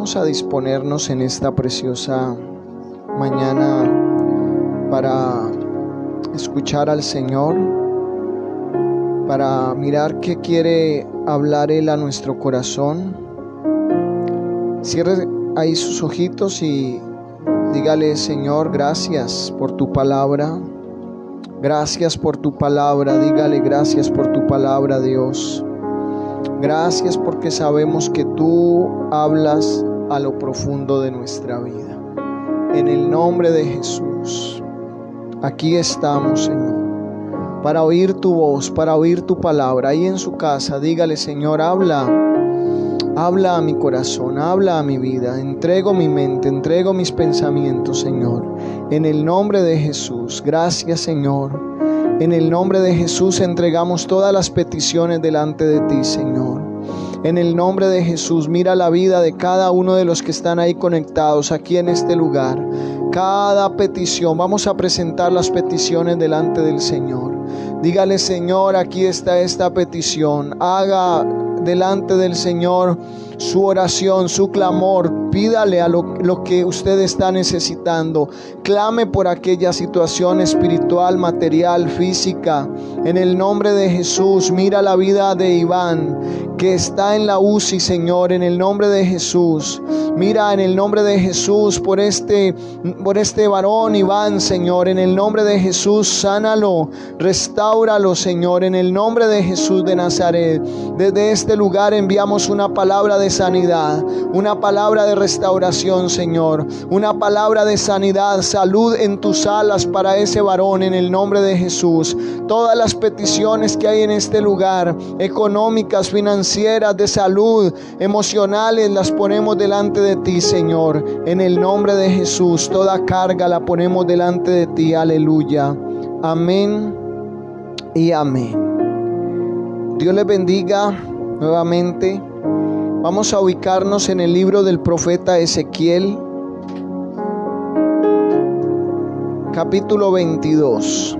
Vamos a disponernos en esta preciosa mañana para escuchar al Señor, para mirar qué quiere hablar Él a nuestro corazón. Cierre ahí sus ojitos y dígale: Señor, gracias por tu palabra. Gracias por tu palabra. Dígale: gracias por tu palabra, Dios. Gracias porque sabemos que tú hablas a lo profundo de nuestra vida. En el nombre de Jesús, aquí estamos, Señor, para oír tu voz, para oír tu palabra. Ahí en su casa, dígale: Señor, habla a mi corazón, habla a mi vida. Entrego mi mente, entrego mis pensamientos, Señor, en el nombre de Jesús. Gracias, Señor. En el nombre de Jesús entregamos todas las peticiones delante de ti, Señor. En el nombre de Jesús, mira la vida de cada uno de los que están ahí conectados aquí en este lugar. Cada petición, vamos a presentar las peticiones delante del Señor. Dígale: Señor, aquí está esta petición. Haga delante del Señor su oración, su clamor. Pídale a lo que usted está necesitando. Clame por aquella situación espiritual, material, física. En el nombre de Jesús, mira la vida de Iván, que está en la UCI, Señor, en el nombre de Jesús. Mira en el nombre de Jesús por este varón Iván, Señor, en el nombre de Jesús, sánalo, restáuralo, Señor, en el nombre de Jesús de Nazaret. Desde este lugar enviamos una palabra de sanidad, una palabra de restauración, Señor, una palabra de sanidad, salud en tus alas para ese varón, en el nombre de Jesús. Todas las peticiones que hay en este lugar, económicas, financieras, de salud, emocionales, las ponemos delante de ti, Señor, en el nombre de Jesús. Toda carga la ponemos delante de ti. Aleluya. Amén y amén. Dios les bendiga nuevamente. Vamos a ubicarnos en el libro del profeta Ezequiel, capítulo 22.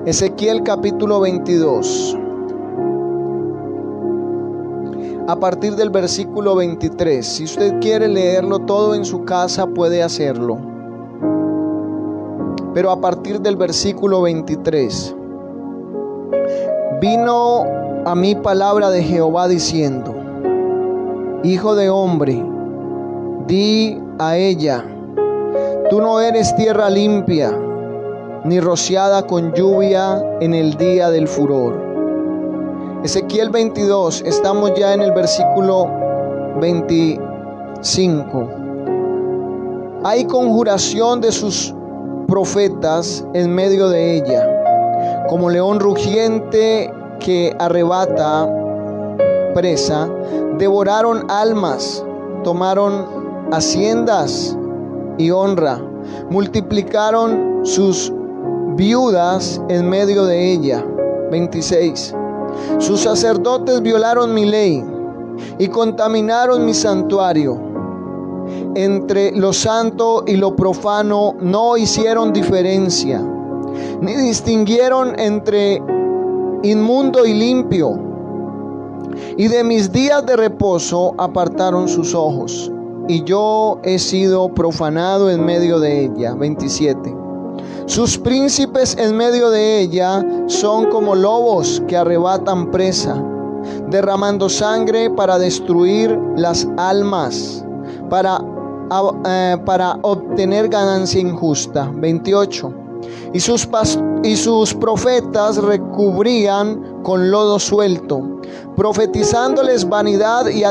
Ezequiel capítulo 22. A partir del versículo 23. Si usted quiere leerlo todo en su casa, puede hacerlo. Pero a partir del versículo 23. Vino a mí palabra de Jehová diciendo: Hijo de hombre, di a ella: tú no eres tierra limpia, ni rociada con lluvia en el día del furor. Ezequiel 22, estamos ya en el versículo 25. Hay conjuración de sus profetas en medio de ella, como león rugiente que arrebata presa. Devoraron almas, tomaron haciendas y honra, multiplicaron sus viudas en medio de ella. 26. Sus sacerdotes violaron mi ley y contaminaron mi santuario. Entre lo santo y lo profano no hicieron diferencia, ni distinguieron entre inmundo y limpio. Y de mis días de reposo apartaron sus ojos, y yo he sido profanado en medio de ella. 27. Sus príncipes en medio de ella son como lobos que arrebatan presa, derramando sangre para destruir las almas, para obtener ganancia injusta. 28. Y sus profetas recubrían con lodo suelto, profetizándoles vanidad y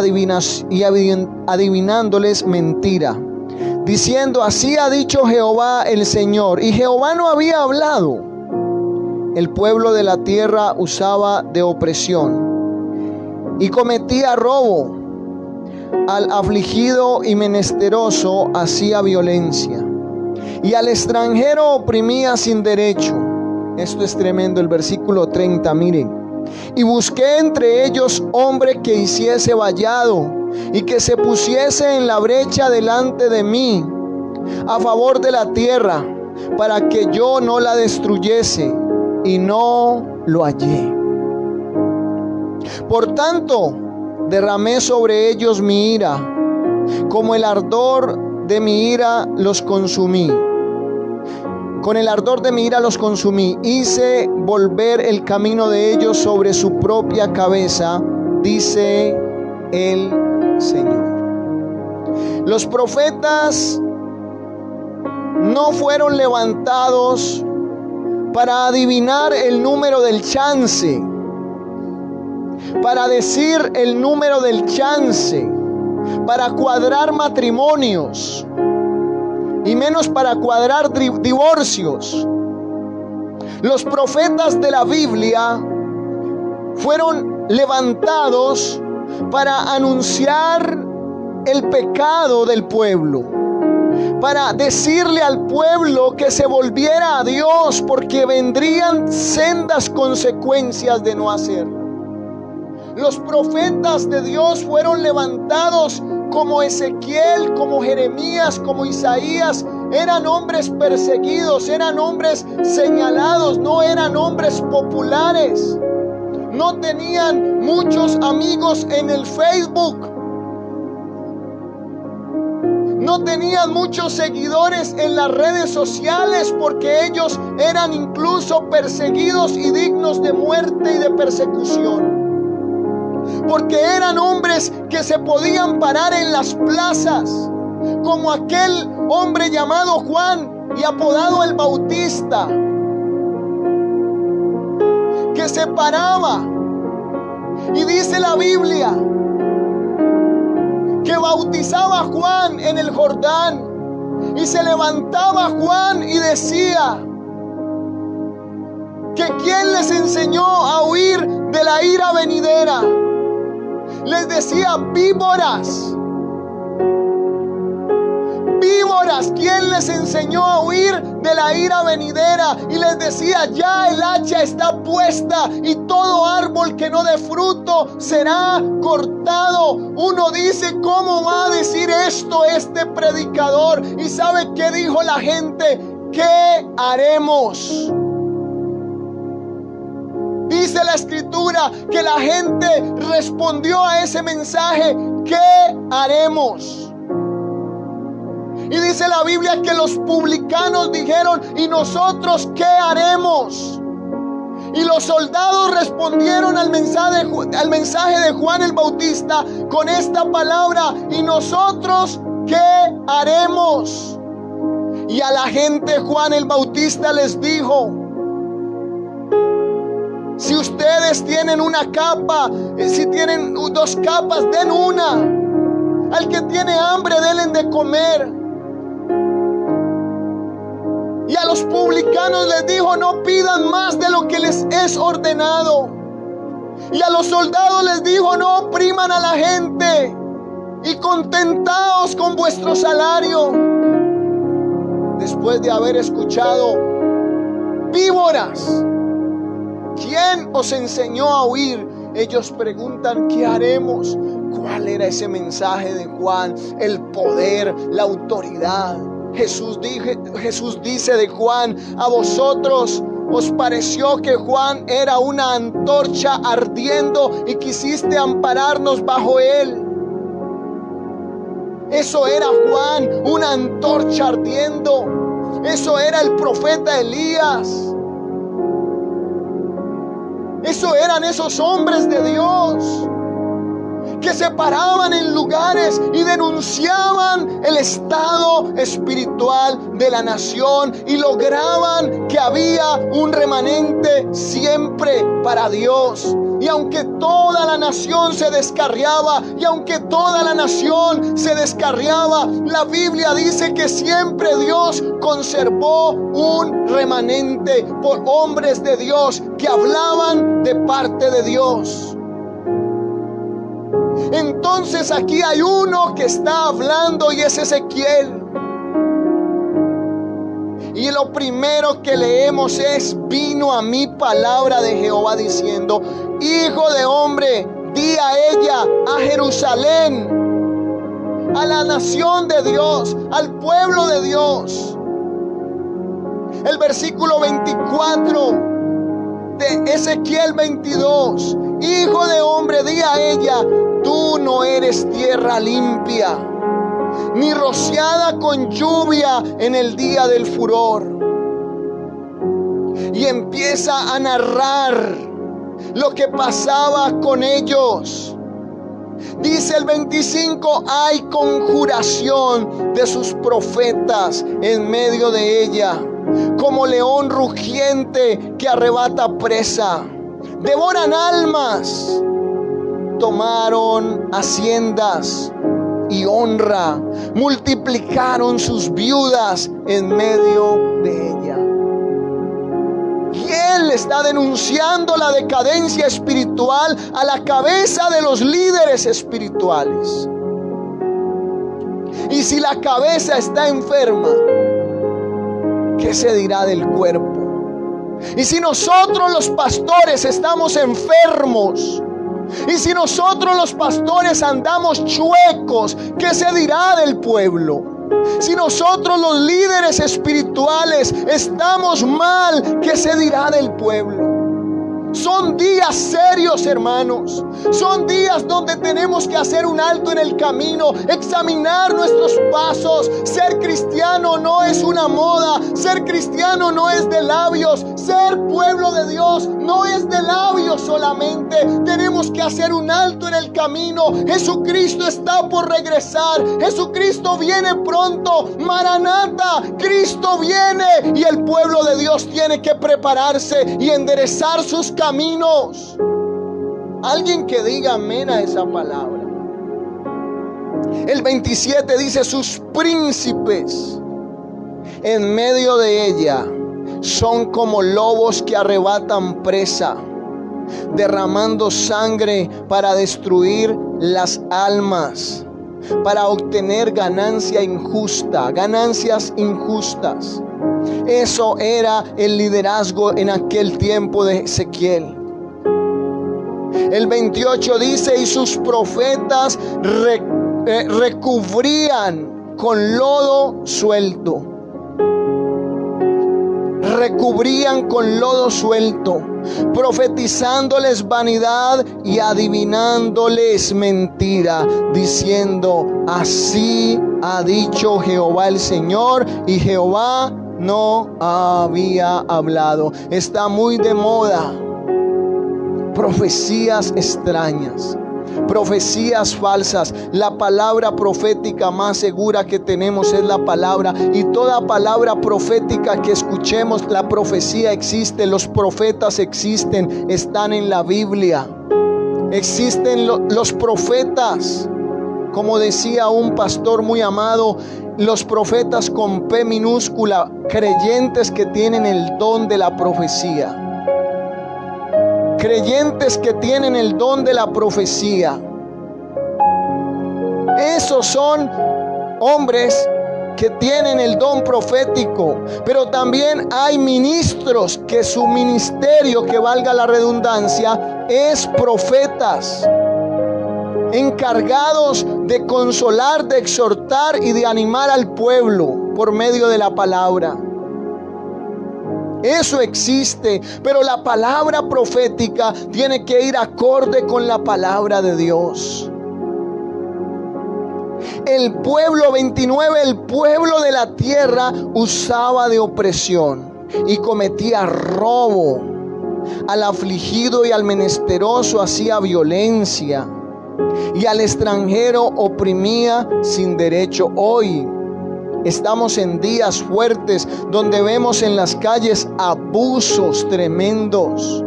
adivinándoles mentira, diciendo: así ha dicho Jehová el Señor. Y Jehová no había hablado. El pueblo de la tierra usaba de opresión y cometía robo. Al afligido y menesteroso hacía violencia, y al extranjero oprimía sin derecho. Esto es tremendo, el versículo 30, miren. Y busqué entre ellos hombre que hiciese vallado y que se pusiese en la brecha delante de mí a favor de la tierra, para que yo no la destruyese, y no lo hallé. Por tanto, derramé sobre ellos mi ira, como el ardor de mi ira los consumí. Con el ardor de mi ira los consumí. Hice volver el camino de ellos sobre su propia cabeza, dice el Señor. Los profetas no fueron levantados para adivinar el número del chance, para decir el número del chance, para cuadrar matrimonios, y menos para cuadrar divorcios. Los profetas de la Biblia fueron levantados para anunciar el pecado del pueblo, para decirle al pueblo que se volviera a Dios, porque vendrían sendas consecuencias de no hacerlo. Los profetas de Dios fueron levantados como Ezequiel, como Jeremías, como Isaías. Eran hombres perseguidos, eran hombres señalados, no eran hombres populares. No tenían muchos amigos en el Facebook. No tenían muchos seguidores en las redes sociales, porque ellos eran incluso perseguidos y dignos de muerte y de persecución. Porque eran hombres que se podían parar en las plazas, como aquel hombre llamado Juan y apodado el Bautista, que se paraba, y dice la Biblia que bautizaba a Juan en el Jordán, y se levantaba Juan y decía que quién les enseñó a huir de la ira venidera. Les decía víboras. Víboras, ¿quién les enseñó a huir de la ira venidera? Y les decía, ya el hacha está puesta y todo árbol que no dé fruto será cortado. Uno dice, ¿cómo va a decir esto este predicador? ¿Y sabe qué dijo la gente? ¿Qué haremos? Dice la escritura que la gente respondió a ese mensaje, ¿qué haremos? Y dice la Biblia que los publicanos dijeron, ¿y nosotros qué haremos? Y los soldados respondieron al mensaje de Juan el Bautista con esta palabra, ¿y nosotros qué haremos? Y a la gente Juan el Bautista les dijo, si ustedes tienen una capa, si tienen 2 capas, den una. Al que tiene hambre, denle de comer. Y a los publicanos les dijo, no pidan más de lo que les es ordenado. Y a los soldados les dijo, no opriman a la gente y contentaos con vuestro salario. Después de haber escuchado, víboras, ¿quién os enseñó a huir? Ellos preguntan, ¿qué haremos? ¿Cuál era ese mensaje de Juan? El poder, la autoridad. Jesús dice de Juan, a vosotros os pareció que Juan era una antorcha ardiendo y quisiste ampararnos bajo él. Eso era Juan, una antorcha ardiendo. Eso era el profeta Elías. Eso eran esos hombres de Dios que se paraban en lugares y denunciaban el estado espiritual de la nación y lograban que había un remanente siempre para Dios. Y aunque toda la nación se descarriaba, la Biblia dice que siempre Dios conservó un remanente por hombres de Dios que hablaban de parte de Dios. Entonces aquí hay uno que está hablando y es Ezequiel. Y lo primero que leemos es: vino a mí palabra de Jehová diciendo: hijo de hombre, di a ella, a Jerusalén, a la nación de Dios, al pueblo de Dios. El versículo 24 de Ezequiel 22: hijo de hombre, di a ella, tú no eres tierra limpia, ni rociada con lluvia en el día del furor. Y empieza a narrar lo que pasaba con ellos. Dice el 25: hay conjuración de sus profetas en medio de ella, como león rugiente que arrebata presa. Devoran almas, tomaron haciendas y honra, multiplicaron sus viudas en medio de ella. Y él está denunciando la decadencia espiritual a la cabeza de los líderes espirituales. Y si la cabeza está enferma, ¿qué se dirá del cuerpo? Y si nosotros los pastores estamos enfermos, y si nosotros los pastores andamos chuecos, ¿qué se dirá del pueblo? Si nosotros los líderes espirituales estamos mal, ¿qué se dirá del pueblo? Son días serios, hermanos. Son días donde tenemos que hacer un alto en el camino, examinar nuestros pasos. Ser cristiano no es una moda. Ser cristiano no es de labios. Ser pueblo de Dios no es de labios solamente. Tenemos que hacer un alto en el camino. Jesucristo está por regresar. Jesucristo viene pronto. Maranata, Cristo viene. Y el pueblo de Dios tiene que prepararse y enderezar sus caminos. Alguien que diga amén a esa palabra. El 27 dice: sus príncipes en medio de ella son como lobos que arrebatan presa, derramando sangre para destruir las almas, para obtener ganancias injustas. Eso era el liderazgo en aquel tiempo de Ezequiel. El 28 dice: y sus profetas recubrían con lodo suelto. Recubrían con lodo suelto, profetizándoles vanidad y adivinándoles mentira, diciendo: así ha dicho Jehová el Señor. Y Jehová no había hablado. Está muy de moda profecías extrañas, profecías falsas. La palabra profética más segura que tenemos es la palabra, y toda palabra profética que escuchemos, la profecía existe, los profetas existen, están en la Biblia. Existen los profetas, como decía un pastor muy amado, los profetas con P minúscula, creyentes que tienen el don de la profecía. Creyentes que tienen el don de la profecía. Esos son hombres que tienen el don profético. Pero también hay ministros que su ministerio, que valga la redundancia, es profetas, encargados de consolar, de exhortar y de animar al pueblo por medio de la palabra. Eso existe, pero la palabra profética tiene que ir acorde con la palabra de Dios. El pueblo 29, el pueblo de la tierra usaba de opresión y cometía robo. Al afligido y al menesteroso hacía violencia, y al extranjero oprimía sin derecho. Hoy estamos en días fuertes donde vemos en las calles abusos tremendos.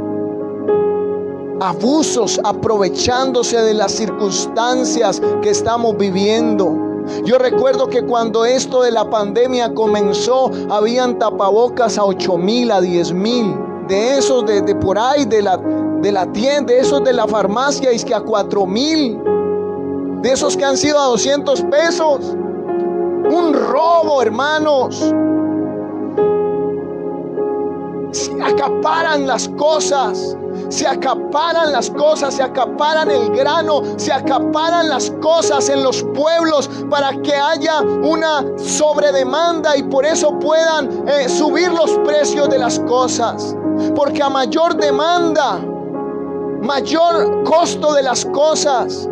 Abusos aprovechándose de las circunstancias que estamos viviendo. Yo recuerdo que cuando esto de la pandemia comenzó, habían tapabocas a 8,000, a 10,000. De esos de por ahí, de la tienda, de esos de la farmacia, es que a 4,000. De esos que han sido a 200 pesos. Un robo, hermanos. se acaparan las cosas. Se acaparan las cosas, se acaparan el grano, se acaparan las cosas en los pueblos para que haya una sobredemanda y por eso puedan subir los precios de las cosas. Porque a mayor demanda, mayor costo de las cosas.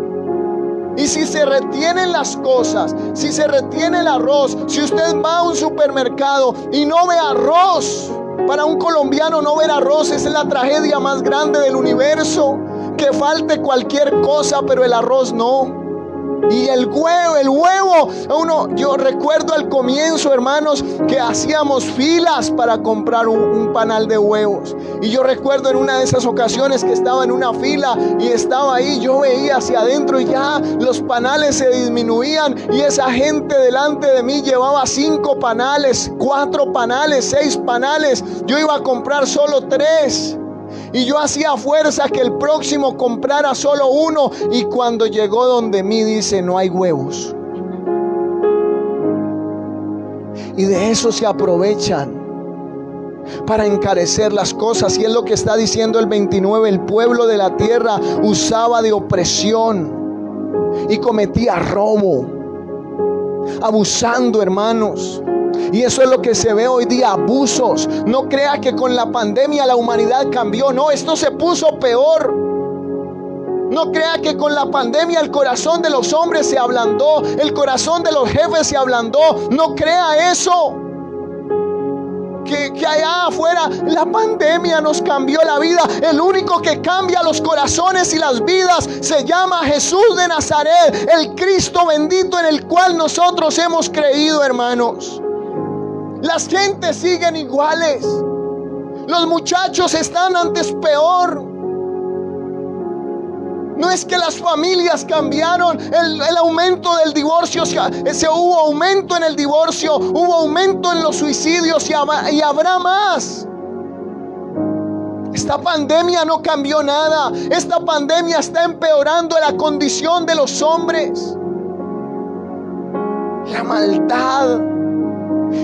Y si se retienen las cosas, si se retiene el arroz, si usted va a un supermercado y no ve arroz, para un colombiano no ver arroz es la tragedia más grande del universo. Que falte cualquier cosa, pero el arroz no. Y el huevo, yo recuerdo al comienzo, hermanos, que hacíamos filas para comprar un panal de huevos. Y yo recuerdo en una de esas ocasiones que estaba en una fila y estaba ahí, yo veía hacia adentro y ya los panales se disminuían y esa gente delante de mí llevaba 5 panales, 4 panales, 6 panales. Yo iba a comprar solo 3. Y yo hacía fuerza que el próximo comprara solo 1. Y cuando llegó donde mí dice: no hay huevos. Y de eso se aprovechan para encarecer las cosas. Y es lo que está diciendo el 29. El pueblo de la tierra usaba de opresión y cometía robo, abusando, hermanos. Y eso es lo que se ve hoy día, abusos. No crea que con la pandemia la humanidad cambió. No, esto se puso peor. No crea que con la pandemia el corazón de los hombres se ablandó, el corazón de los jefes se ablandó. No crea eso. Que allá afuera la pandemia nos cambió la vida. El único que cambia los corazones y las vidas se llama Jesús de Nazaret, el Cristo bendito en el cual nosotros hemos creído, hermanos. Las gentes siguen iguales. Los muchachos están antes peor. No es que las familias cambiaron. El aumento del divorcio, hubo aumento en el divorcio, hubo aumento en los suicidios y habrá más. Esta pandemia no cambió nada. Esta pandemia está empeorando la condición de los hombres. La maldad.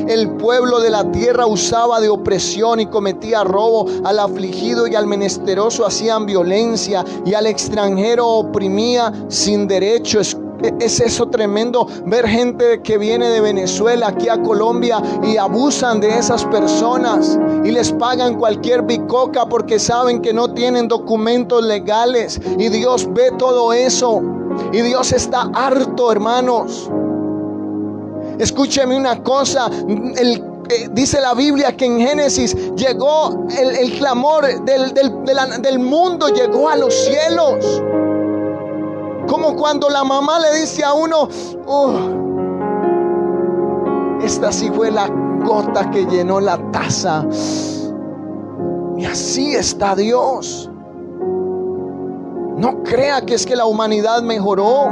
El pueblo de la tierra usaba de opresión y cometía robo. Al afligido y al menesteroso hacían violencia, y al extranjero oprimía sin derecho. Es eso tremendo, ver gente que viene de Venezuela aquí a Colombia y abusan de esas personas y les pagan cualquier bicoca porque saben que no tienen documentos legales. Y Dios ve todo eso y Dios está harto, hermanos. Escúcheme una cosa, dice la Biblia que en Génesis llegó el clamor del mundo, llegó a los cielos. Como cuando la mamá le dice a uno: esta sí fue la gota que llenó la taza. Y así está Dios. No crea que es que la humanidad mejoró.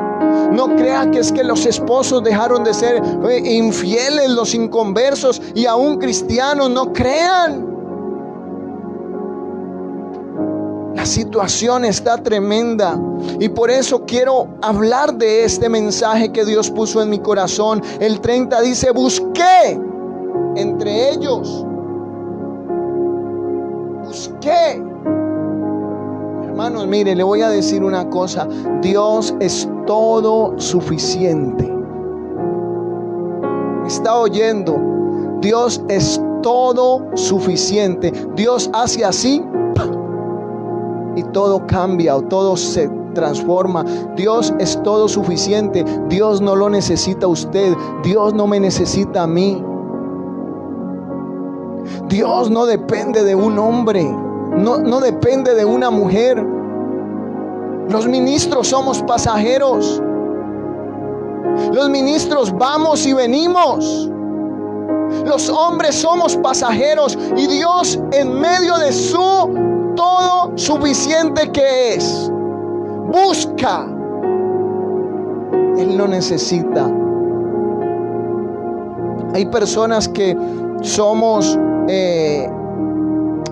No crea que es que los esposos dejaron de ser infieles, los inconversos y aún cristianos. No crean. La situación está tremenda. Y por eso quiero hablar de este mensaje que Dios puso en mi corazón. El 30 dice: busqué entre ellos. Busqué. Hermanos, mire, le voy a decir una cosa. Dios es todo suficiente. ¿Me está oyendo? Dios es todo suficiente. Dios hace así y todo cambia o todo se transforma. Dios es todo suficiente. Dios no lo necesita a usted. Dios no me necesita a mí. Dios no depende de un hombre. No depende de una mujer. Los ministros somos pasajeros. Los ministros vamos y venimos. Los hombres somos pasajeros. Y Dios, en medio de su todo suficiente que es, busca. Él no necesita. Hay personas que somos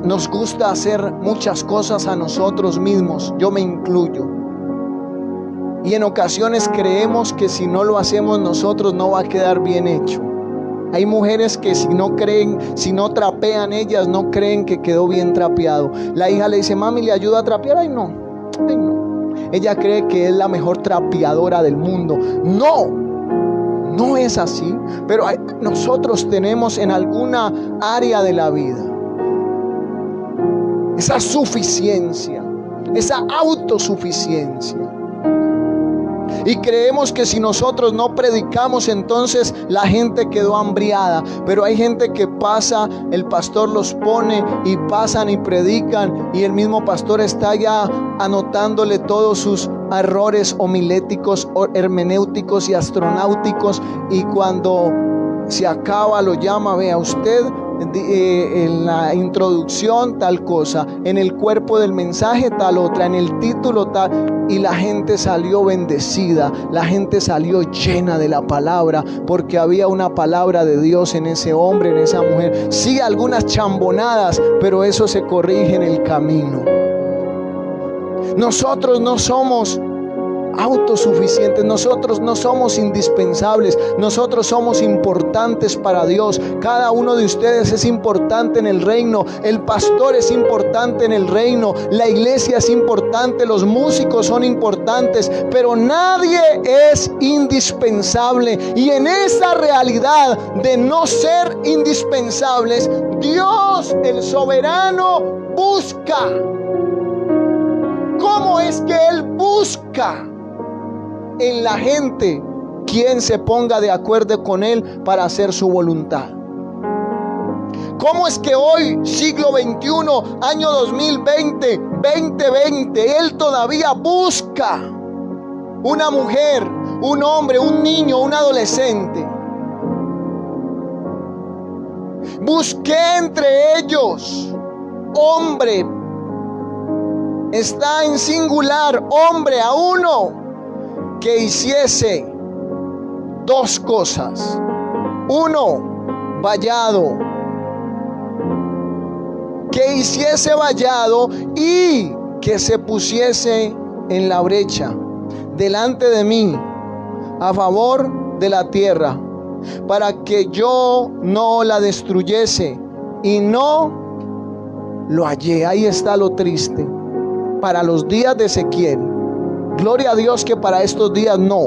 nos gusta hacer muchas cosas a nosotros mismos, yo me incluyo. Y en ocasiones creemos que si no lo hacemos nosotros no va a quedar bien hecho. Hay mujeres que si no trapean ellas, no creen que quedó bien trapeado. La hija le dice, mami, ¿le ayuda a trapear? Ay no. Ella cree que es la mejor trapeadora del mundo. No es así. Pero nosotros tenemos en alguna área de la vida esa suficiencia, esa autosuficiencia. Y creemos que si nosotros no predicamos, entonces la gente quedó hambriada. Pero hay gente que pasa, el pastor los pone y pasan y predican, y el mismo pastor está ya anotándole todos sus errores homiléticos, hermenéuticos y astronáuticos. Y cuando se acaba lo llama, vea usted, en la introducción tal cosa, en el cuerpo del mensaje tal otra, en el título tal. Y la gente salió bendecida, la gente salió llena de la palabra, porque había una palabra de Dios en ese hombre, en esa mujer. Sí, algunas chambonadas, pero eso se corrige en el camino. Nosotros no somos autosuficientes, nosotros no somos indispensables, nosotros somos importantes para Dios. Cada uno de ustedes es importante en el reino, el pastor es importante en el reino, la iglesia es importante, los músicos son importantes, pero nadie es indispensable. Y en esa realidad de no ser indispensables, Dios, el soberano, busca. ¿Cómo es que Él busca? En la gente quien se ponga de acuerdo con Él para hacer su voluntad. ¿Cómo es que hoy, siglo XXI, año 2020, 2020, Él todavía busca una mujer, un hombre, un niño, un adolescente? Busqué entre ellos hombre, está en singular, hombre a uno, que hiciese dos cosas. Uno, vallado. Que hiciese vallado y que se pusiese en la brecha delante de mí a favor de la tierra, para que yo no la destruyese, y no lo hallé. Ahí está lo triste. Para los días de Ezequiel, gloria a Dios que para estos días no.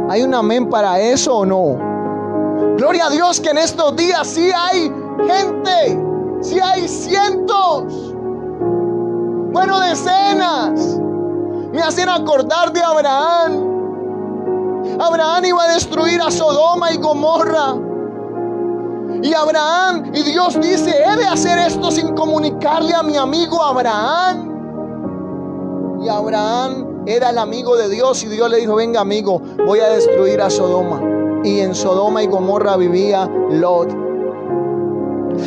¿Hay un amén para eso o no? Gloria a Dios que en estos días sí hay gente, sí hay cientos, bueno, decenas. Me hacen acordar de Abraham. Abraham iba a destruir a Sodoma y Gomorra. Y Abraham, y Dios dice, he de hacer esto sin comunicarle a mi amigo Abraham. Y Abraham era el amigo de Dios, y Dios le dijo, venga amigo, voy a destruir a Sodoma. Y en Sodoma y Gomorra vivía Lot.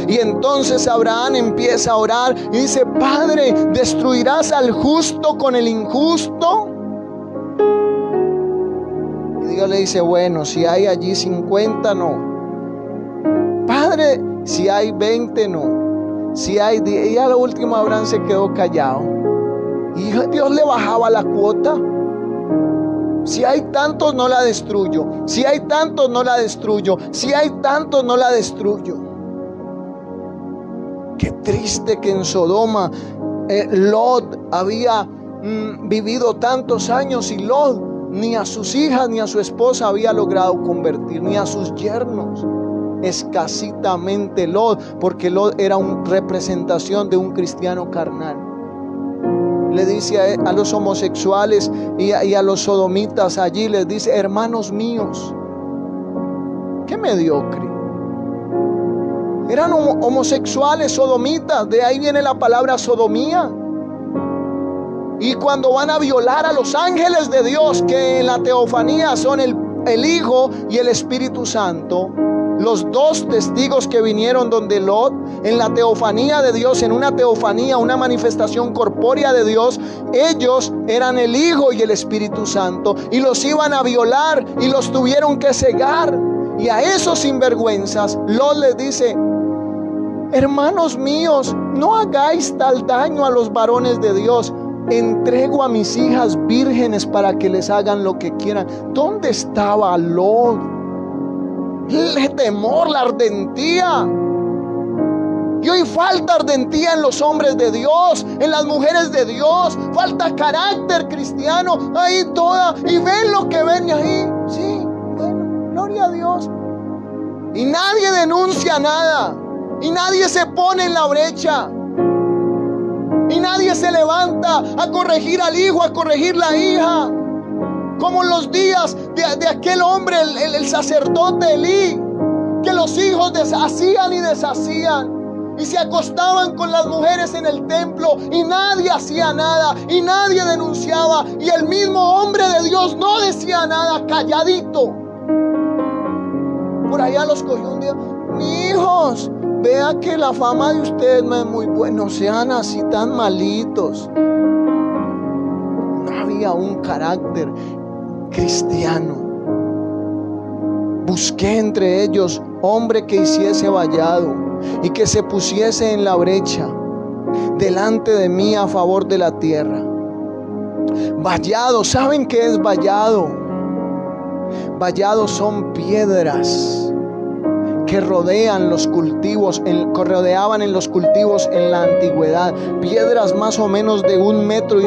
Y entonces Abraham empieza a orar y dice, Padre, ¿destruirás al justo con el injusto? Y Dios le dice, bueno, si hay allí 50, no. Padre, si hay 20, no. Si hay 10, y a lo último Abraham se quedó callado. Y Dios le bajaba la cuota. Si hay tantos, no la destruyo. Si hay tantos, no la destruyo. Si hay tantos, no la destruyo. Qué triste que en Sodoma Lot había vivido tantos años, y Lot ni a sus hijas ni a su esposa había logrado convertir, ni a sus yernos. Escasitamente Lot, porque Lot era una representación de un cristiano carnal. Le dice a los homosexuales y a los sodomitas allí, les dice, hermanos míos. Qué mediocre. Eran homosexuales, sodomitas, de ahí viene la palabra sodomía. Y cuando van a violar a los ángeles de Dios, que en la teofanía son el Hijo y el Espíritu Santo, los dos testigos que vinieron donde Lot, en la teofanía de Dios, en una teofanía, una manifestación corpórea de Dios, ellos eran el Hijo y el Espíritu Santo, y los iban a violar y los tuvieron que cegar. Y a esos sinvergüenzas Lot les dice, hermanos míos, no hagáis tal daño a los varones de Dios. Entrego a mis hijas vírgenes para que les hagan lo que quieran. ¿Dónde estaba Lot? el temor, la ardentía. Y hoy falta ardentía en los hombres de Dios, en las mujeres de Dios. Falta carácter cristiano ahí toda. Y ven lo que ven y ahí. Sí, bueno, gloria a Dios. Y nadie denuncia nada. Y nadie se pone en la brecha. Y nadie se levanta a corregir al hijo, a corregir la hija. Como en los días de aquel hombre, el sacerdote Elí, que los hijos hacían y deshacían. Y se acostaban con las mujeres en el templo y nadie hacía nada y nadie denunciaba. Y el mismo hombre de Dios no decía nada, calladito. Por allá los cogió un día. Hijos, vea que la fama de ustedes no es muy buena, no sean así tan malitos. No había un carácter cristiano. Busqué entre ellos hombre que hiciese vallado y que se pusiese en la brecha delante de mí a favor de la tierra. Vallado, ¿saben qué es vallado? Vallados son piedras que rodean los cultivos, rodeaban en los cultivos en la antigüedad. Piedras más o menos de 1,5 metros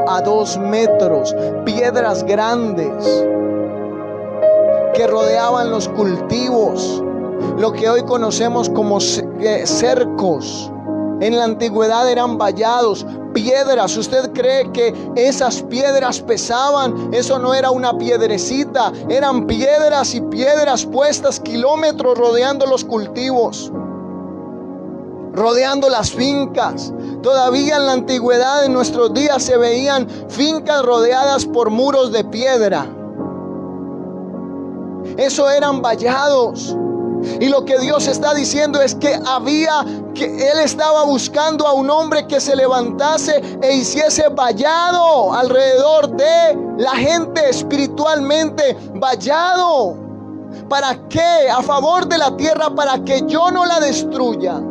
a 2 metros. Piedras grandes que rodeaban los cultivos. Lo que hoy conocemos como cercos, en la antigüedad eran vallados, piedras. ¿Usted cree que esas piedras pesaban? Eso no era una piedrecita, eran piedras y piedras puestas kilómetros rodeando los cultivos, rodeando las fincas. Todavía en la antigüedad, en nuestros días, se veían fincas rodeadas por muros de piedra. Eso eran vallados. Y lo que Dios está diciendo es que Él estaba buscando a un hombre que se levantase e hiciese vallado alrededor de la gente espiritualmente. Vallado. ¿Para qué? A favor de la tierra, para que yo no la destruya.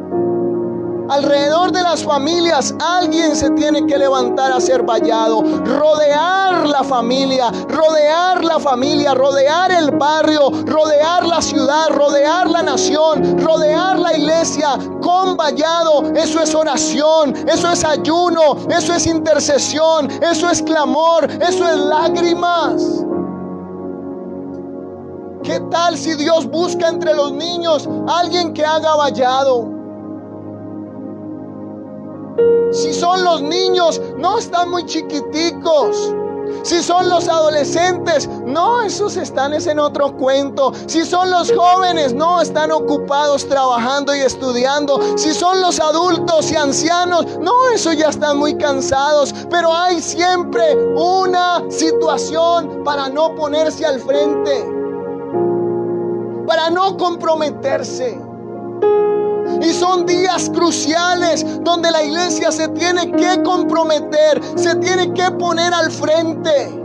Alrededor de las familias alguien se tiene que levantar a ser vallado, rodear la familia, rodear el barrio, rodear la ciudad, rodear la nación, rodear la iglesia con vallado. Eso es oración, eso es ayuno, eso es intercesión, eso es clamor, eso es lágrimas. ¿Qué tal si Dios busca entre los niños alguien que haga vallado? Si son los niños, no están muy chiquiticos. Si son los adolescentes, no, esos están en otro cuento. Si son los jóvenes, no, están ocupados trabajando y estudiando. Si son los adultos y ancianos, no, esos ya están muy cansados. Pero hay siempre una situación para no ponerse al frente, para no comprometerse. Y son días cruciales donde la iglesia se tiene que comprometer, se tiene que poner al frente.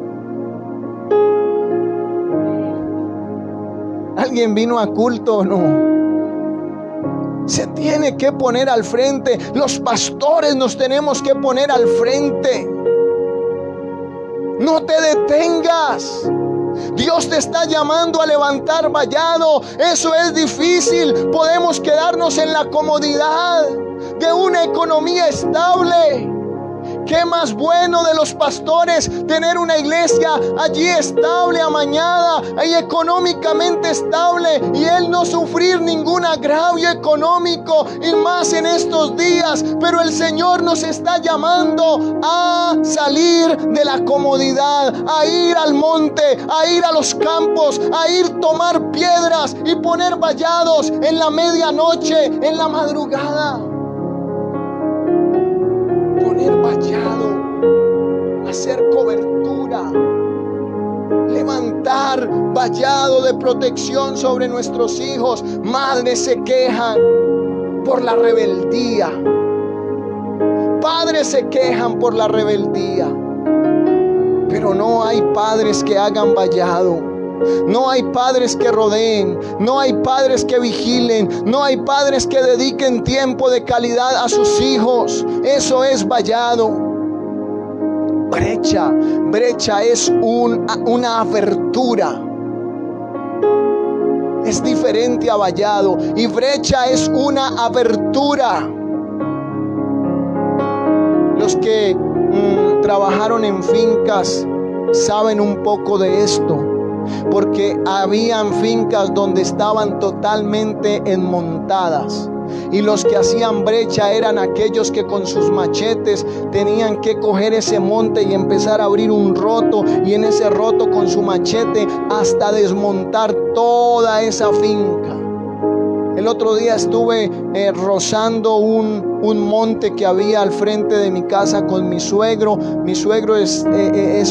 ¿Alguien vino a culto o no? Se tiene que poner al frente. Los pastores nos tenemos que poner al frente. No te detengas. Dios te está llamando a levantar vallado. Eso es difícil. Podemos quedarnos en la comodidad de una economía estable. ¿Qué más bueno de los pastores tener una iglesia allí estable, amañada y económicamente estable, y él no sufrir ningún agravio económico, y más en estos días? Pero el Señor nos está llamando a salir de la comodidad, a ir al monte, a ir a los campos, a ir a tomar piedras y poner vallados en la medianoche, en la madrugada. Poner vallado, hacer cobertura, levantar vallado de protección sobre nuestros hijos. Madres se quejan por la rebeldía, padres se quejan por la rebeldía, pero no hay padres que hagan vallado. No hay padres que rodeen, no hay padres que vigilen, no hay padres que dediquen tiempo de calidad a sus hijos. Eso es vallado. Brecha es una abertura. es diferente a vallado, y brecha es una abertura. Los que trabajaron en fincas saben un poco de esto, porque habían fincas donde estaban totalmente enmontadas, y los que hacían brecha eran aquellos que con sus machetes tenían que coger ese monte y empezar a abrir un roto, y en ese roto con su machete hasta desmontar toda esa finca. El otro día estuve rozando un monte que había al frente de mi casa con mi suegro. Mi suegro es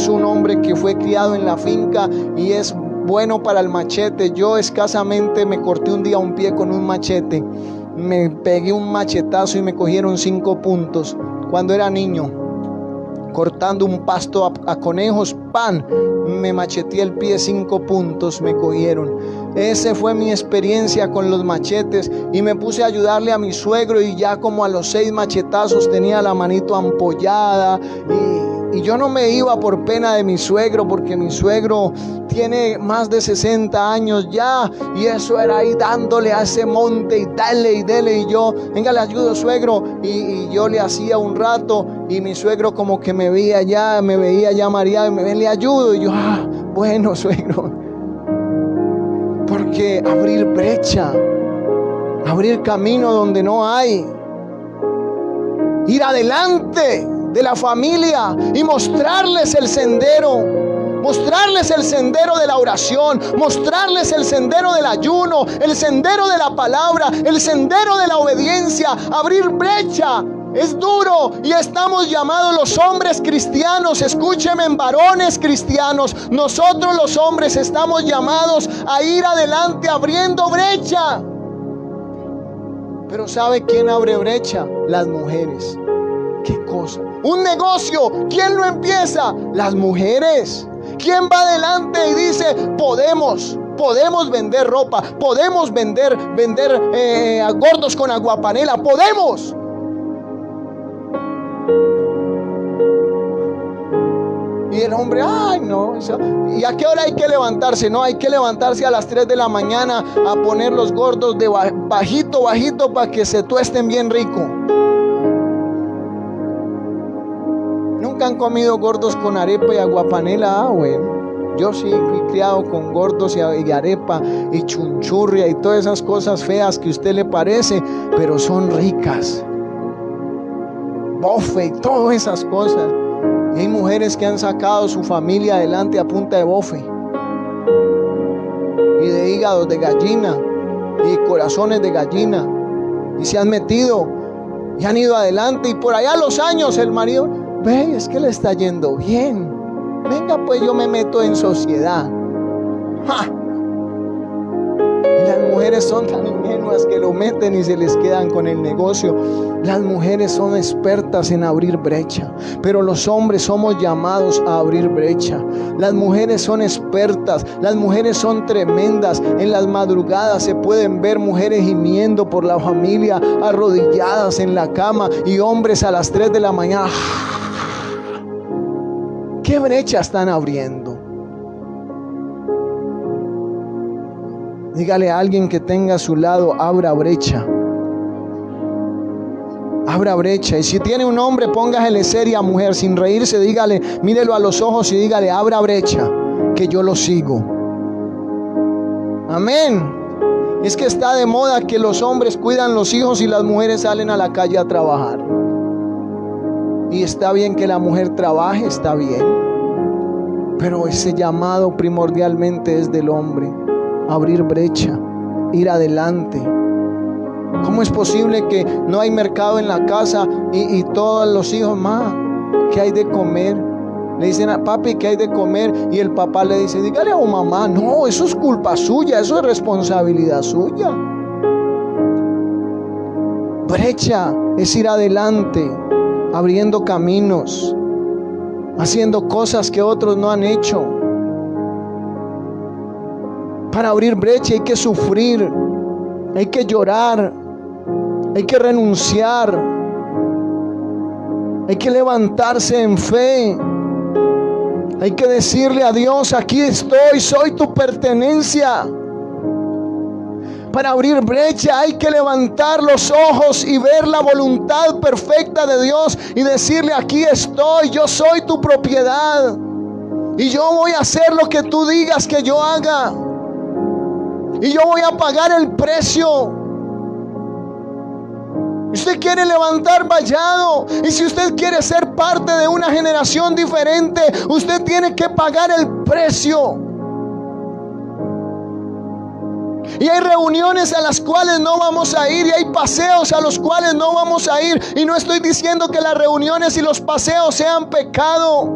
un hombre que fue criado en la finca y es bueno para el machete. Yo escasamente me corté un día un pie con un machete. Me pegué un machetazo y me cogieron 5 puntos cuando era niño, cortando un pasto a conejos. Me macheteé el pie, 5 puntos me cogieron. Esa fue mi experiencia con los machetes, y me puse a ayudarle a mi suegro, y ya como a los 6 machetazos tenía la manito ampollada, y yo no me iba por pena de mi suegro, porque mi suegro tiene más de 60 años ya, y eso era ahí dándole a ese monte y dele, y yo, venga, le ayudo, suegro, y yo le hacía un rato, y mi suegro como que me veía ya mareado, y le ayudo, y yo, bueno, suegro. Porque abrir brecha, abrir camino donde no hay, ir adelante de la familia y mostrarles el sendero, mostrarles el sendero de la oración, mostrarles el sendero del ayuno, el sendero de la palabra, el sendero de la obediencia. Abrir brecha es duro, y estamos llamados los hombres cristianos, escúcheme, varones cristianos, nosotros los hombres estamos llamados a ir adelante abriendo brecha. Pero ¿sabe quién abre brecha? Las mujeres. ¿Qué cosa? Un negocio, ¿quién lo empieza? Las mujeres. ¿Quién va adelante y dice, podemos vender ropa, podemos vender gordos con aguapanela, podemos? Y el hombre, no, ¿y a qué hora hay que levantarse? No, hay que levantarse a las 3 de la mañana a poner los gordos de bajito para que se tuesten bien rico. ¿Nunca han comido gordos con arepa y aguapanela? Bueno, yo sí fui criado con gordos y arepa y chunchurria y todas esas cosas feas que a usted le parece, pero son ricas. Bofe y todas esas cosas. Y hay mujeres que han sacado su familia adelante a punta de bofe y de hígados de gallina y corazones de gallina, y se han metido y han ido adelante, y por allá a los años el marido, ve, es que le está yendo bien, venga pues yo me meto en sociedad. Y las mujeres son tan ingenuas que lo meten y se les quedan con el negocio. Las mujeres son expertas en abrir brecha, pero los hombres somos llamados a abrir brecha. Las mujeres son expertas, las mujeres son tremendas. En las madrugadas se pueden ver mujeres gimiendo por la familia, arrodilladas en la cama, y hombres a las 3 de la mañana. ¿Qué brecha están abriendo? Dígale a alguien que tenga a su lado, abra brecha. Abra brecha. Y si tiene un hombre, póngasele seria, mujer, sin reírse, dígale, mírelo a los ojos y dígale, abra brecha, que yo lo sigo. Amén. Es que está de moda que los hombres cuidan los hijos y las mujeres salen a la calle a trabajar. Y está bien que la mujer trabaje, está bien, pero ese llamado primordialmente es del hombre. Abrir brecha, ir adelante. ¿Cómo es posible que no hay mercado en la casa y todos los hijos, ¿qué hay de comer? Le dicen a papi, ¿qué hay de comer? Y el papá le dice, dígale a mamá, no, eso es culpa suya, eso es responsabilidad suya. Brecha es ir adelante, abriendo caminos, haciendo cosas que otros no han hecho. Para abrir brecha hay que sufrir, hay que llorar, hay que renunciar, hay que levantarse en fe, hay que decirle a Dios, aquí estoy, soy tu pertenencia. Para abrir brecha hay que levantar los ojos y ver la voluntad perfecta de Dios y decirle: aquí estoy, yo soy tu propiedad y yo voy a hacer lo que tú digas que yo haga, y yo voy a pagar el precio. Usted quiere levantar vallado, y si usted quiere ser parte de una generación diferente, usted tiene que pagar el precio. Y hay reuniones a las cuales no vamos a ir, y hay paseos a los cuales no vamos a ir. Y no estoy diciendo que las reuniones y los paseos sean pecado.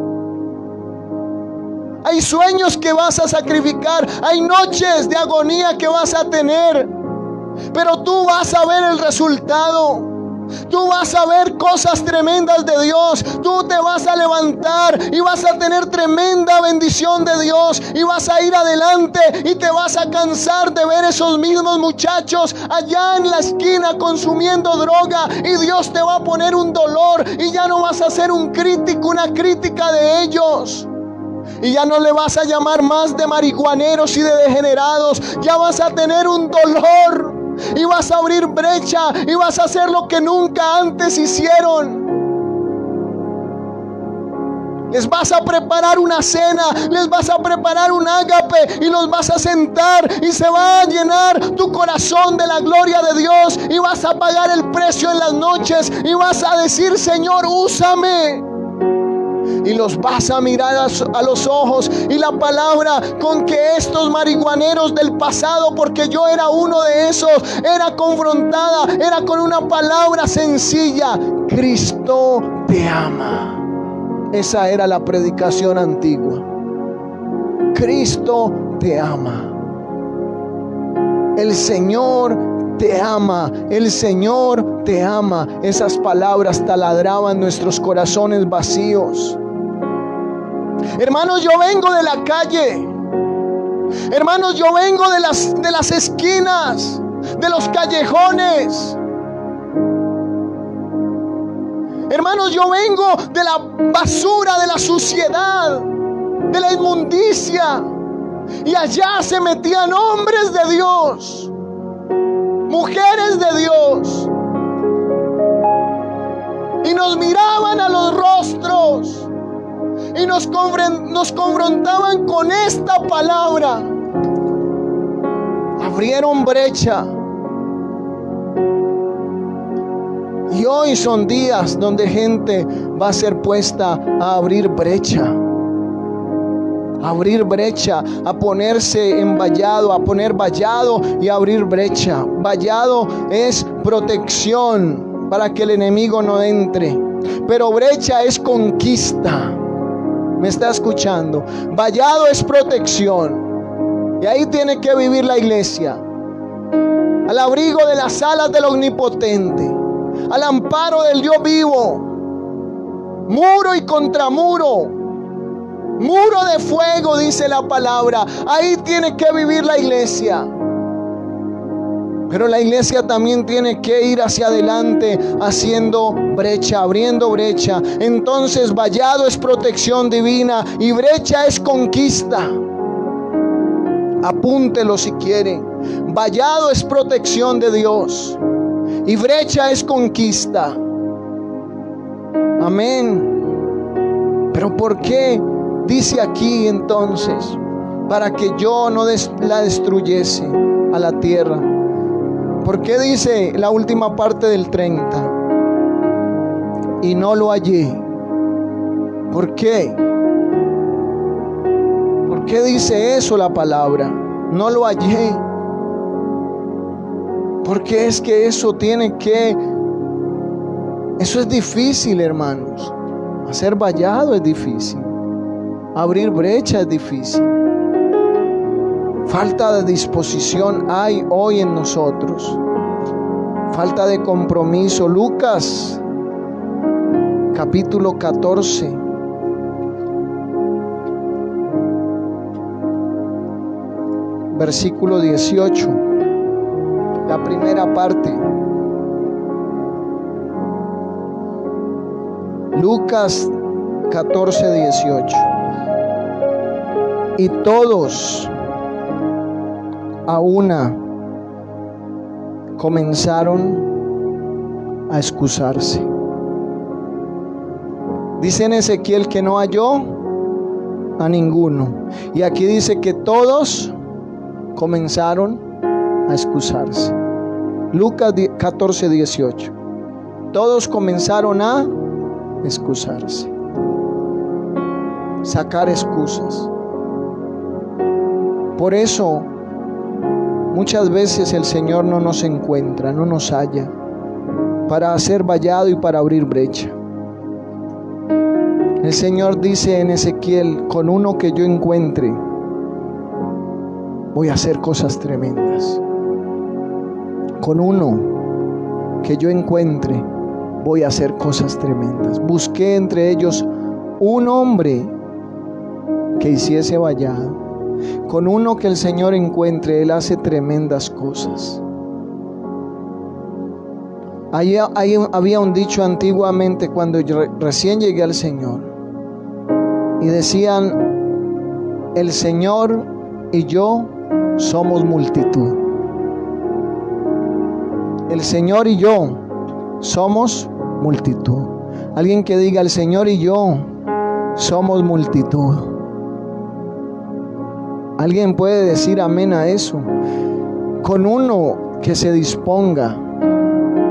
Hay sueños que vas a sacrificar, hay noches de agonía que vas a tener, pero tú vas a ver el resultado. Tú vas a ver cosas tremendas de Dios. Tú te vas a levantar y vas a tener tremenda bendición de Dios, y vas a ir adelante y te vas a cansar de ver esos mismos muchachos allá en la esquina consumiendo droga, y Dios te va a poner un dolor, y ya no vas a ser un crítico, una crítica de ellos. Y ya no le vas a llamar más de marihuaneros y de degenerados. Ya vas a tener un dolor, y vas a abrir brecha, y vas a hacer lo que nunca antes hicieron. Les vas a preparar una cena, les vas a preparar un ágape, y los vas a sentar, y se va a llenar tu corazón de la gloria de Dios, y vas a pagar el precio en las noches, y vas a decir: Señor, úsame. Y los vas a mirar a los ojos, y la palabra con que estos marihuaneros del pasado, porque yo era uno de esos, era confrontada, era con una palabra sencilla: Cristo te ama. Esa era la predicación antigua. Cristo te ama. El Señor te ama, el Señor te ama. Esas palabras taladraban nuestros corazones vacíos. Hermanos, yo vengo de la calle. Hermanos, yo vengo de las esquinas, de los callejones. Hermanos, yo vengo de la basura, de la suciedad, de la inmundicia. Y allá se metían hombres de Dios, mujeres de Dios, y nos miraban a los rostros y nos confrontaban con esta palabra. Abrieron brecha. Y hoy son días donde gente va a ser puesta a abrir brecha. A abrir brecha, a ponerse en vallado, a poner vallado y abrir brecha. Vallado es protección para que el enemigo no entre, pero brecha es conquista. ¿Me está escuchando? Vallado es protección, y ahí tiene que vivir la iglesia, al abrigo de las alas del Omnipotente, al amparo del Dios vivo. Muro y contramuro, muro de fuego, dice la palabra. Ahí tiene que vivir la iglesia. Pero la iglesia también tiene que ir hacia adelante, haciendo brecha, abriendo brecha. Entonces, vallado es protección divina y brecha es conquista. Apúntelo si quiere. Vallado es protección de Dios y brecha es conquista. Amén. Pero ¿por qué dice aquí entonces? Para que yo no la destruyese a la tierra. ¿Por qué dice la última parte del 30? Y no lo hallé. ¿Por qué? ¿Por qué dice eso la palabra? No lo hallé. Porque es que eso es difícil, hermanos. Hacer vallado es difícil. Abrir brecha es difícil. Falta de disposición hay hoy en nosotros. Falta de compromiso. Lucas capítulo 14. Versículo 18. La primera parte. Lucas 14, 18. Y todos a una comenzaron a excusarse. Dice en Ezequiel que no halló a ninguno. Y aquí dice que todos comenzaron a excusarse. Lucas 14:18. Todos comenzaron a excusarse. Sacar excusas. Por eso muchas veces el Señor no nos encuentra, no nos halla, para hacer vallado y para abrir brecha. El Señor dice en Ezequiel: con uno que yo encuentre, voy a hacer cosas tremendas. Con uno que yo encuentre, voy a hacer cosas tremendas. Busqué entre ellos un hombre que hiciese vallado. Con uno que el Señor encuentre, Él hace tremendas cosas. Había un dicho antiguamente cuando yo recién llegué al Señor, y decían: el Señor y yo somos multitud. El Señor y yo somos multitud. Alguien que diga: el Señor y yo somos multitud. ¿Alguien puede decir amén a eso? Con uno que se disponga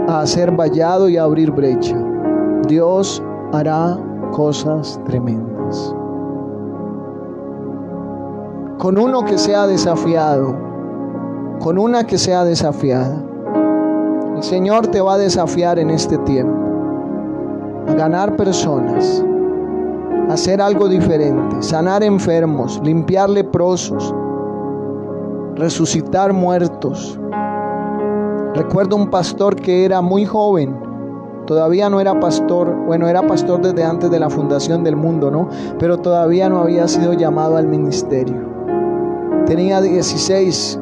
a hacer vallado y a abrir brecha, Dios hará cosas tremendas. Con uno que sea desafiado, con una que sea desafiada, el Señor te va a desafiar en este tiempo a ganar personas, hacer algo diferente, sanar enfermos, limpiar leprosos, resucitar muertos. Recuerdo un pastor que era muy joven, todavía no era pastor, bueno, era pastor desde antes de la fundación del mundo, ¿no? Pero todavía no había sido llamado al ministerio. Tenía 16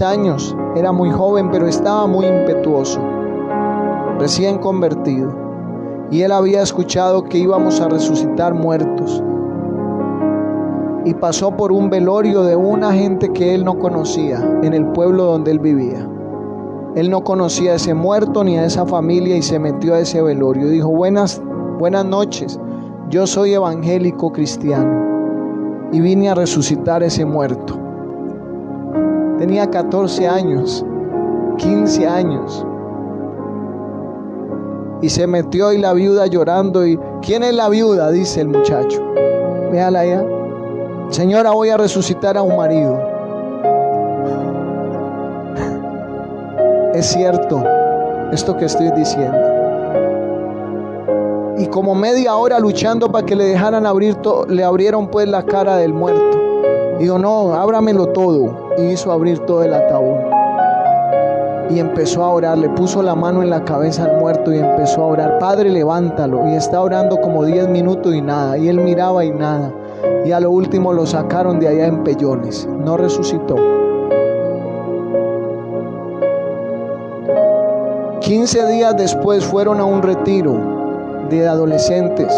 años, era muy joven, pero estaba muy impetuoso, recién convertido. Y él había escuchado que íbamos a resucitar muertos. Y pasó por un velorio de una gente que él no conocía en el pueblo donde él vivía. Él no conocía a ese muerto ni a esa familia y se metió a ese velorio. Dijo: buenas noches, yo soy evangélico cristiano y vine a resucitar a ese muerto. Tenía 14 años, 15 años. Y se metió, y la viuda llorando. Y ¿quién es la viuda?, dice el muchacho. Véala allá. Señora, voy a resucitar a un marido. Es cierto esto que estoy diciendo. Y como media hora luchando para que le dejaran abrir le abrieron pues la cara del muerto. Dijo: no, ábramelo todo. Y hizo abrir todo el ataúd. Y empezó a orar, le puso la mano en la cabeza al muerto y empezó a orar: Padre, levántalo. Y está orando como 10 minutos y nada. Y él miraba y nada. Y a lo último lo sacaron de allá en pellones. No resucitó. 15 días después fueron a un retiro de adolescentes.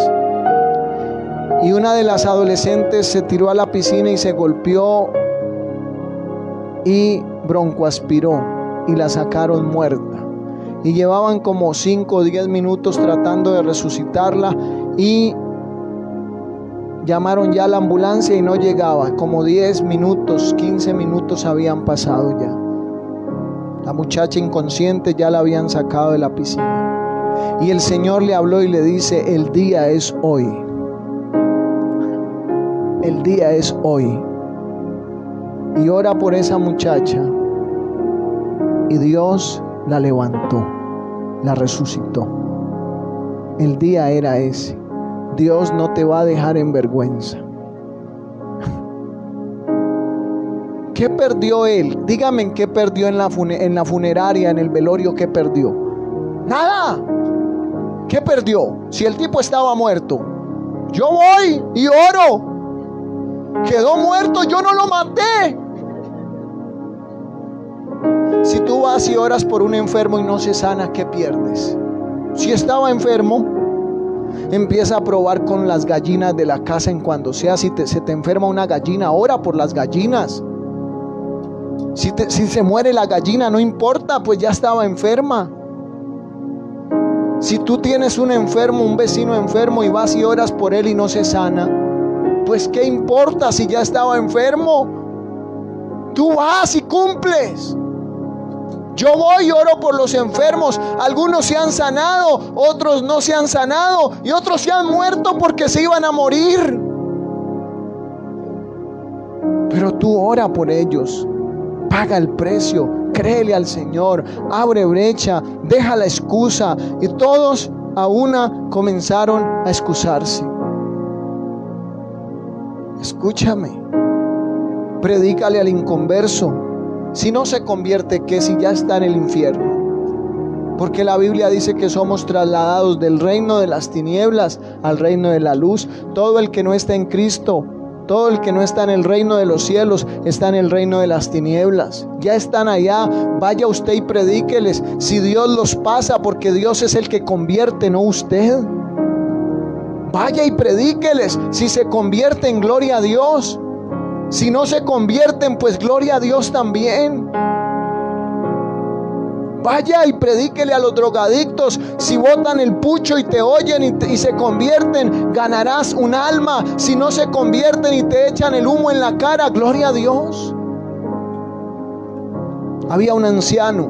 Y una de las adolescentes se tiró a la piscina y se golpeó y broncoaspiró. Y la sacaron muerta. Y llevaban como 5 o 10 minutos tratando de resucitarla. Y llamaron ya a la ambulancia y no llegaba. Como 10 minutos, 15 minutos habían pasado ya. La muchacha inconsciente ya la habían sacado de la piscina. Y el Señor le habló y le dice: el día es hoy. El día es hoy. Y ora por esa muchacha. Y Dios la levantó, la resucitó. El día era ese. Dios no te va a dejar en vergüenza. ¿Qué perdió él? Dígame en qué perdió en la funeraria, en el velorio. ¿Qué perdió? Nada. ¿Qué perdió? Si el tipo estaba muerto. Yo voy y oro. Quedó muerto, yo no lo maté. Si tú vas y oras por un enfermo y no se sana, ¿qué pierdes? Si estaba enfermo, empieza a probar con las gallinas de la casa en cuando sea. Si se te enferma una gallina, ora por las gallinas. Si se muere la gallina, no importa, pues ya estaba enferma. Si tú tienes un enfermo, un vecino enfermo, y vas y oras por él y no se sana, pues qué importa si ya estaba enfermo. Tú vas y cumples. Yo voy y oro por los enfermos. Algunos se han sanado, otros no se han sanado, y otros se han muerto porque se iban a morir. Pero tú ora por ellos. Paga el precio, créele al Señor, abre brecha, deja la excusa. Y todos a una comenzaron a excusarse. Escúchame, predícale al inconverso. Si no se convierte, ¿qué? Si ya está en el infierno. Porque la Biblia dice que somos trasladados del reino de las tinieblas al reino de la luz. Todo el que no está en Cristo, todo el que no está en el reino de los cielos, está en el reino de las tinieblas. Ya están allá. Vaya usted y predíqueles. Si Dios los pasa, porque Dios es el que convierte, no usted. Vaya y predíqueles. Si se convierten, gloria a Dios. Si no se convierten, pues gloria a Dios también. Vaya y predíquele a los drogadictos. Si botan el pucho y te oyen y se convierten, ganarás un alma. Si no se convierten y te echan el humo en la cara, gloria a Dios. Había un anciano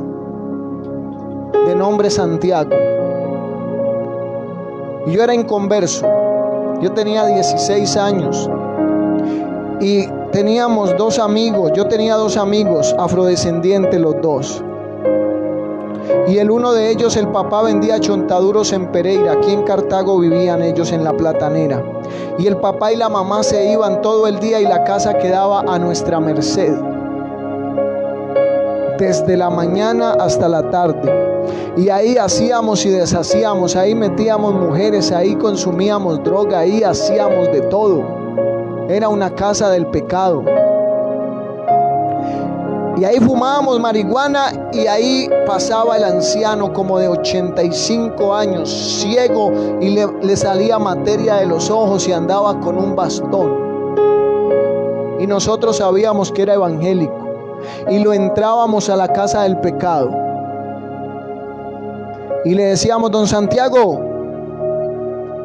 de nombre Santiago, y yo era inconverso. Yo tenía 16 años y teníamos dos amigos. Yo tenía dos amigos afrodescendientes, los dos. Y el uno de ellos, el papá vendía chontaduros en Pereira. Aquí en Cartago vivían ellos, en la Platanera. Y el papá y la mamá se iban todo el día y la casa quedaba a nuestra merced, desde la mañana hasta la tarde. Y ahí hacíamos y deshacíamos, ahí metíamos mujeres, ahí consumíamos droga, ahí hacíamos de todo. Era una casa del pecado. Y ahí fumábamos marihuana, y ahí pasaba el anciano como de 85 años, ciego, y le salía materia de los ojos y andaba con un bastón. Y nosotros sabíamos que era evangélico, y lo entrábamos a la casa del pecado. Y le decíamos: don Santiago,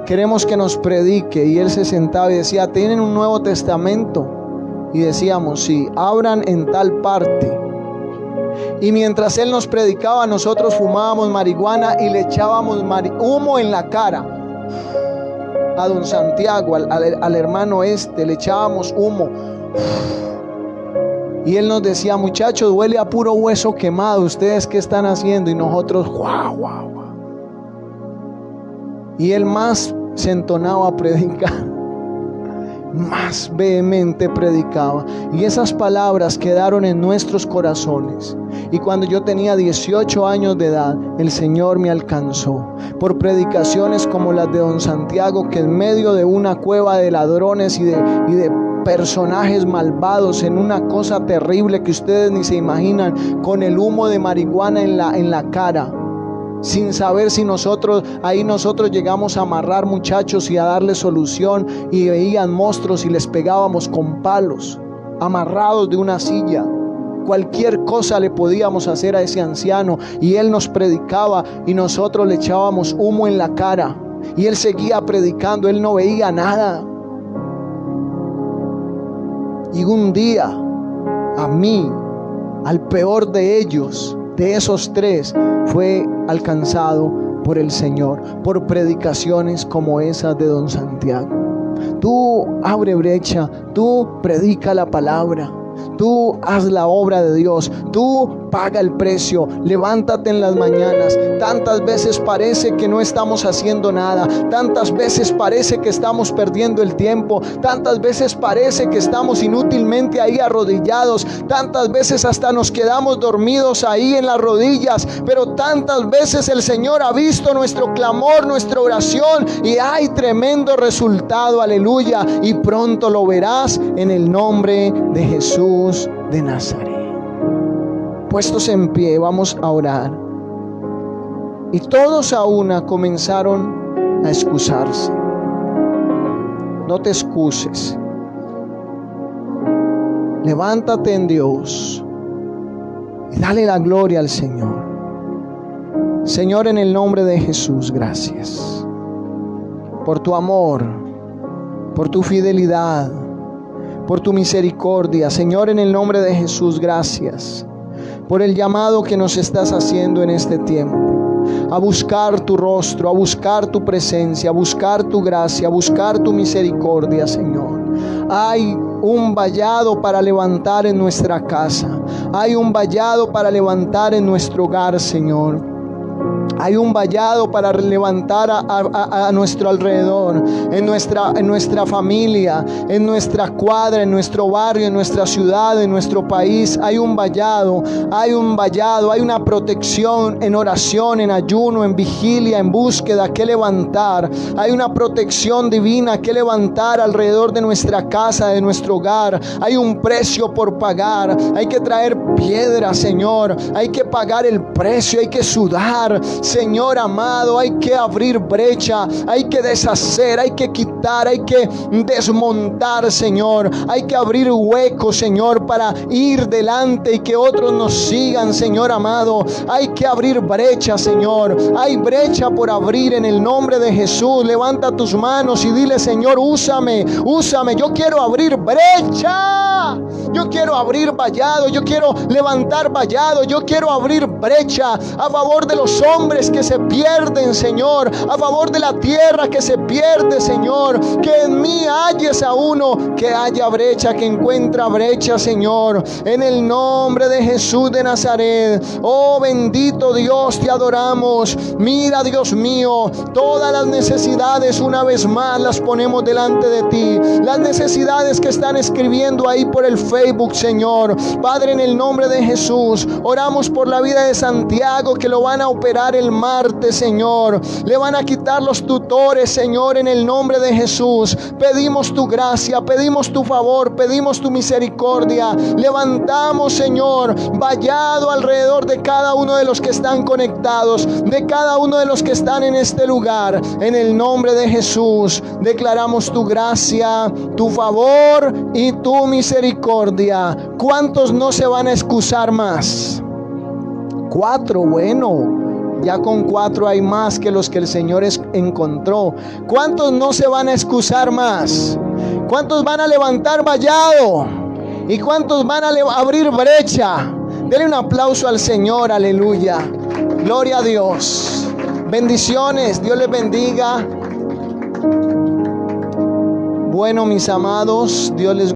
queremos que nos predique. Y él se sentaba y decía: ¿tienen un Nuevo Testamento? Y decíamos: sí. Abran en tal parte. Y mientras él nos predicaba, nosotros fumábamos marihuana y le echábamos humo en la cara a don Santiago, al hermano le echábamos humo. Y él nos decía: muchachos, huele a puro hueso quemado, ¿ustedes qué están haciendo? Y nosotros: guau, guau, guau. Y él más se entonaba a predicar, más vehemente predicaba, y esas palabras quedaron en nuestros corazones. Y cuando yo tenía 18 años de edad, el Señor me alcanzó por predicaciones como las de don Santiago, que en medio de una cueva de ladrones y de personajes malvados, en una cosa terrible que ustedes ni se imaginan, con el humo de marihuana en la cara, sin saber si nosotros llegamos a amarrar muchachos y a darles solución, y veían monstruos y les pegábamos con palos, amarrados de una silla. Cualquier cosa le podíamos hacer a ese anciano, y él nos predicaba y nosotros le echábamos humo en la cara, y él seguía predicando. Él no veía nada. Y un día, a mí, al peor de ellos, de esos tres, fue alcanzado por el Señor, por predicaciones como esas de don Santiago. Tú abre brecha, tú predica la palabra, tú haz la obra de Dios, tú paga el precio, levántate en las mañanas. Tantas veces parece que no estamos haciendo nada, tantas veces parece que estamos perdiendo el tiempo, tantas veces parece que estamos inútilmente ahí arrodillados, tantas veces hasta nos quedamos dormidos ahí en las rodillas, pero tantas veces el Señor ha visto nuestro clamor, nuestra oración, y hay tremendo resultado, aleluya, y pronto lo verás en el nombre de Jesús de Nazaret. Puestos en pie, vamos a orar. Y todos a una comenzaron a excusarse. No te excuses. Levántate en Dios. Y dale la gloria al Señor. Señor, en el nombre de Jesús, gracias por tu amor, por tu fidelidad, por tu misericordia. Señor, en el nombre de Jesús, gracias por el llamado que nos estás haciendo en este tiempo, a buscar tu rostro, a buscar tu presencia, a buscar tu gracia, a buscar tu misericordia, Señor. Hay un vallado para levantar en nuestra casa. Hay un vallado para levantar en nuestro hogar, Señor. Hay un vallado para levantar a nuestro alrededor, en nuestra familia, en nuestra cuadra, en nuestro barrio, en nuestra ciudad, en nuestro país. Hay un vallado, hay una protección en oración, en ayuno, en vigilia, en búsqueda que levantar. Hay una protección divina que levantar alrededor de nuestra casa, de nuestro hogar. Hay un precio por pagar. Hay que traer piedra, Señor. Hay que pagar el precio, hay que sudar. Señor amado, hay que abrir brecha, hay que deshacer, hay que quitar, hay que desmontar, Señor. Hay que abrir huecos, Señor, para ir delante y que otros nos sigan, Señor amado. Hay que abrir brecha, Señor. Hay brecha por abrir en el nombre de Jesús. Levanta tus manos y dile: Señor, úsame, úsame. Yo quiero abrir brecha. Yo quiero abrir vallado. Yo quiero levantar vallado. Yo quiero abrir brecha a favor de los hombres que se pierden, Señor, a favor de la tierra que se pierde, Señor. Que en mí halles a uno que haya brecha, que encuentra brecha, Señor, en el nombre de Jesús de Nazaret. Oh bendito Dios, te adoramos. Mira, Dios mío, todas las necesidades una vez más las ponemos delante de ti. Las necesidades que están escribiendo ahí por el Facebook, Señor. Padre, en el nombre de Jesús, oramos por la vida de Santiago, que lo van a operar el martes, Señor. Le van a quitar los tutores, Señor, en el nombre de Jesús. Pedimos tu gracia, pedimos tu favor, pedimos tu misericordia. Levantamos, Señor, vallado alrededor de cada uno de los que están conectados, de cada uno de los que están en este lugar. En el nombre de Jesús declaramos tu gracia, tu favor y tu misericordia. ¿Cuántos no se van a excusar más? 4, bueno. Ya con 4 hay más que los que el Señor encontró. ¿Cuántos no se van a excusar más? ¿Cuántos van a levantar vallado? ¿Y cuántos van a abrir brecha? Denle un aplauso al Señor, aleluya. Gloria a Dios. Bendiciones, Dios les bendiga. Bueno, mis amados, Dios les